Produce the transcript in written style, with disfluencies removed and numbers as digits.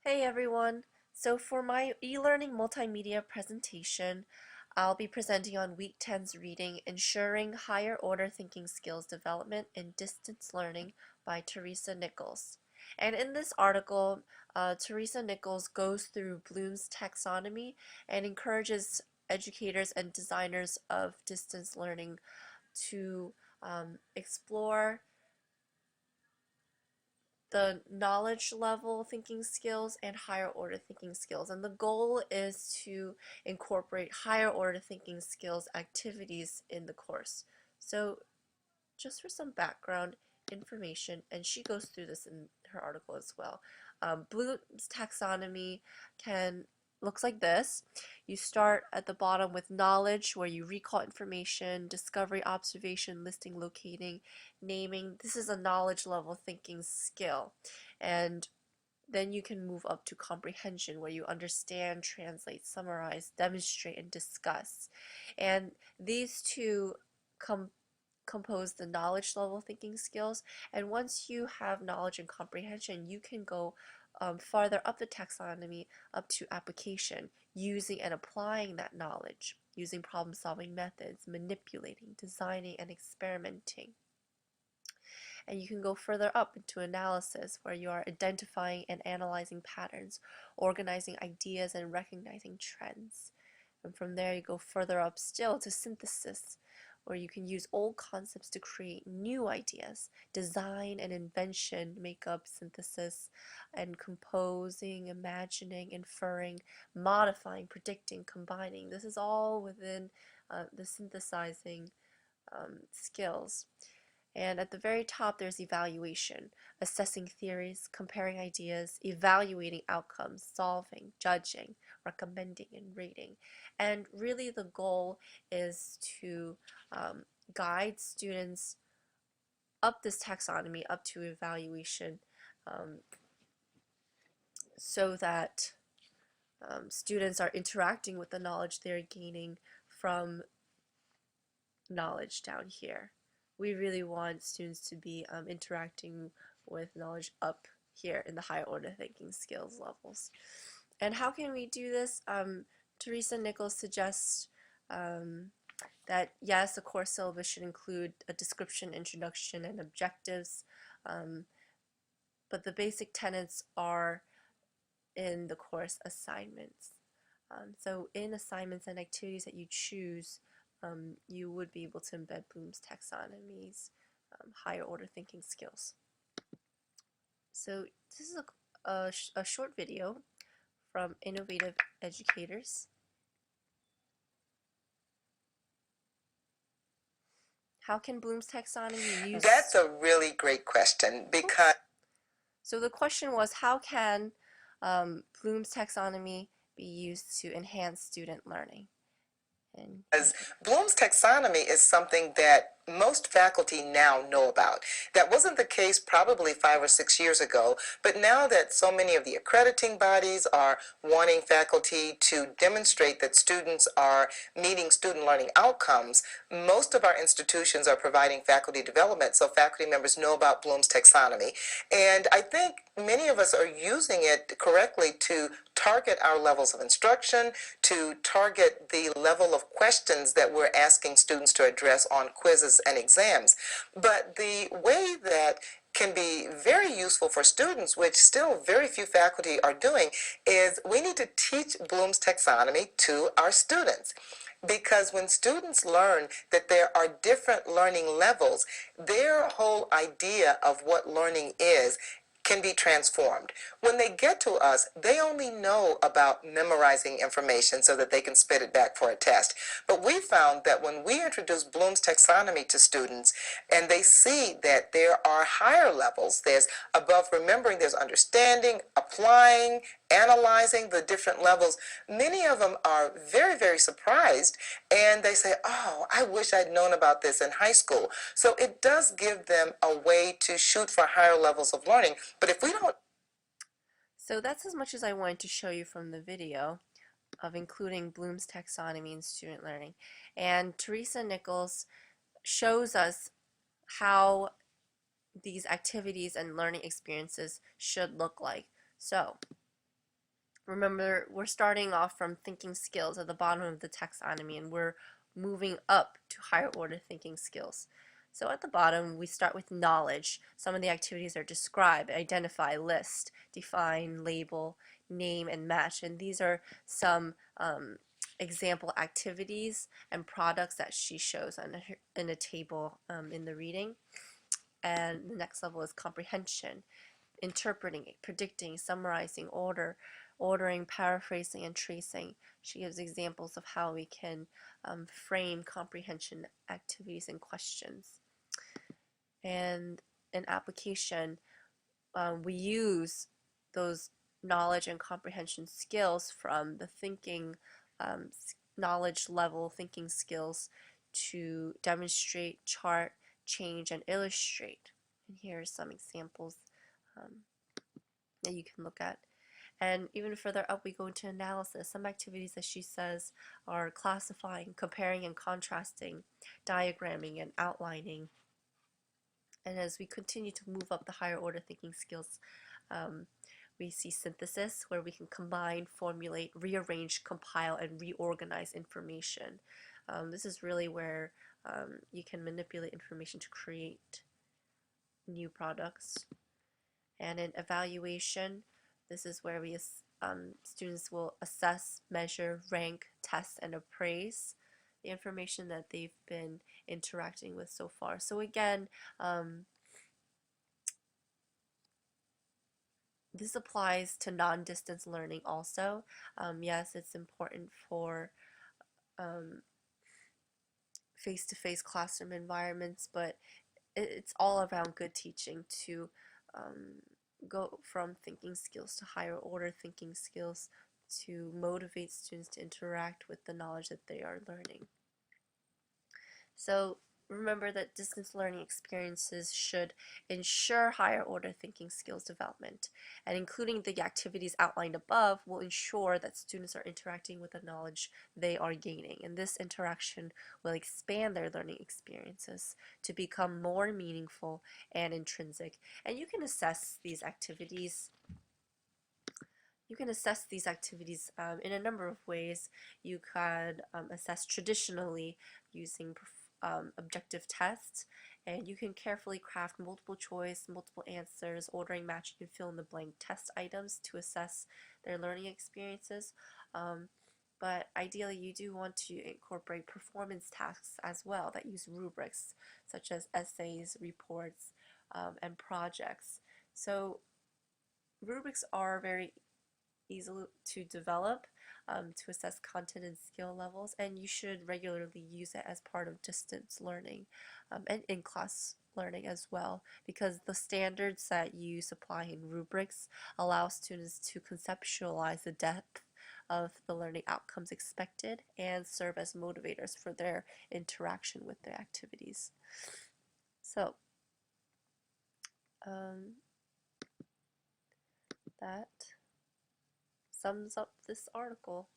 Hey everyone! So for my e-learning multimedia presentation, I'll be presenting on Week 10's reading, Ensuring Higher Order Thinking Skills Development in Distance Learning by Teresa Nichols. And in this article, Teresa Nichols goes through Bloom's taxonomy and encourages educators and designers of distance learning to explore the knowledge level thinking skills and higher order thinking skills. And the goal is to incorporate higher order thinking skills activities in the course. So just for some background information, and she goes through this in her article as well. Bloom's taxonomy looks like this. You start at the bottom with knowledge, where you recall information, discovery, observation, listing, locating, naming. This is a knowledge level thinking skill. And then you can move up to comprehension, where you understand, translate, summarize, demonstrate, and discuss. And these two compose the knowledge level thinking skills. And once you have knowledge and comprehension, you can go farther up the taxonomy up to application, using and applying that knowledge, using problem-solving methods, manipulating, designing, and experimenting. And you can go further up into analysis, where you are identifying and analyzing patterns, organizing ideas, and recognizing trends. And from there you go further up still to synthesis, where you can use old concepts to create new ideas. Design and invention make up synthesis, and composing, imagining, inferring, modifying, predicting, combining. This is all within the synthesizing skills. And at the very top, there's evaluation, assessing theories, comparing ideas, evaluating outcomes, solving, judging, recommending, and rating. And really the goal is to guide students up this taxonomy, up to evaluation, um, so that students are interacting with the knowledge they're gaining from knowledge down here. We really want students to be interacting with knowledge up here in the higher order thinking skills levels. And how can we do this? Teresa Nichols suggests that yes, the course syllabus should include a description, introduction, and objectives, but the basic tenets are in the course assignments. So in assignments and activities that you choose, you would be able to embed Bloom's taxonomy's higher order thinking skills. So this is a short video from innovative educators. How can Bloom's taxonomy be used? That's a really great question because So the question was, how can Bloom's taxonomy be used to enhance student learning? And Bloom's taxonomy is something that most faculty now know about. That wasn't the case probably 5 or 6 years ago, but now that so many of the accrediting bodies are wanting faculty to demonstrate that students are meeting student learning outcomes, most of our institutions are providing faculty development so faculty members know about Bloom's taxonomy. And I think many of us are using it correctly to target our levels of instruction, to target the level of questions that we're asking students to address on quizzes and exams. But the way that can be very useful for students, which still very few faculty are doing, is we need to teach Bloom's taxonomy to our students. Because when students learn that there are different learning levels, their whole idea of what learning is can be transformed. When they get to us, they only know about memorizing information so that they can spit it back for a test. But we found that when we introduce Bloom's taxonomy to students and they see that there are higher levels, there's above remembering, there's understanding, applying, analyzing the different levels, many of them are very, very surprised, and they say, oh, I wish I'd known about this in high school. So it does give them a way to shoot for higher levels of learning. But if we don't... So that's as much as I wanted to show you from the video of including Bloom's taxonomy in student learning. And Teresa Nichols shows us how these activities and learning experiences should look like. So Remember, we're starting off from thinking skills at the bottom of the taxonomy, and we're moving up to higher order thinking skills. So at the bottom, we start with knowledge. Some of the activities are describe, identify, list, define, label, name, and match. And these are some example activities and products that she shows in a table in the reading. And the next level is comprehension, interpreting, predicting, summarizing, ordering, paraphrasing, and tracing. She gives examples of how we can frame comprehension activities and questions. And in application, we use those knowledge and comprehension skills from the thinking knowledge level thinking skills to demonstrate, chart, change, and illustrate. And here are some examples um, that you can look at. And even further up, we go into analysis. Some activities that she says are classifying, comparing and contrasting, diagramming and outlining. And as we continue to move up the higher order thinking skills, um, we see synthesis, where we can combine, formulate, rearrange, compile, and reorganize information. This is really where you can manipulate information to create new products. And in evaluation, this is where students will assess, measure, rank, test, and appraise the information that they've been interacting with so far. So again, this applies to non-distance learning also. Yes, it's important for face-to-face classroom environments, but it's all around good teaching to go from thinking skills to higher order thinking skills to motivate students to interact with the knowledge that they are learning. So remember that distance learning experiences should ensure higher order thinking skills development, and including the activities outlined above will ensure that students are interacting with the knowledge they are gaining, and this interaction will expand their learning experiences to become more meaningful and intrinsic. And you can assess these activities in a number of ways. You could assess traditionally using objective tests, and you can carefully craft multiple choice, multiple answers, ordering, matching, and fill in the blank test items to assess their learning experiences. But ideally, you do want to incorporate performance tasks as well that use rubrics, such as essays, reports, and projects. So rubrics are very easy to develop to assess content and skill levels, and you should regularly use it as part of distance learning and in-class learning as well, because the standards that you supply in rubrics allow students to conceptualize the depth of the learning outcomes expected and serve as motivators for their interaction with the activities. So that sums up this article.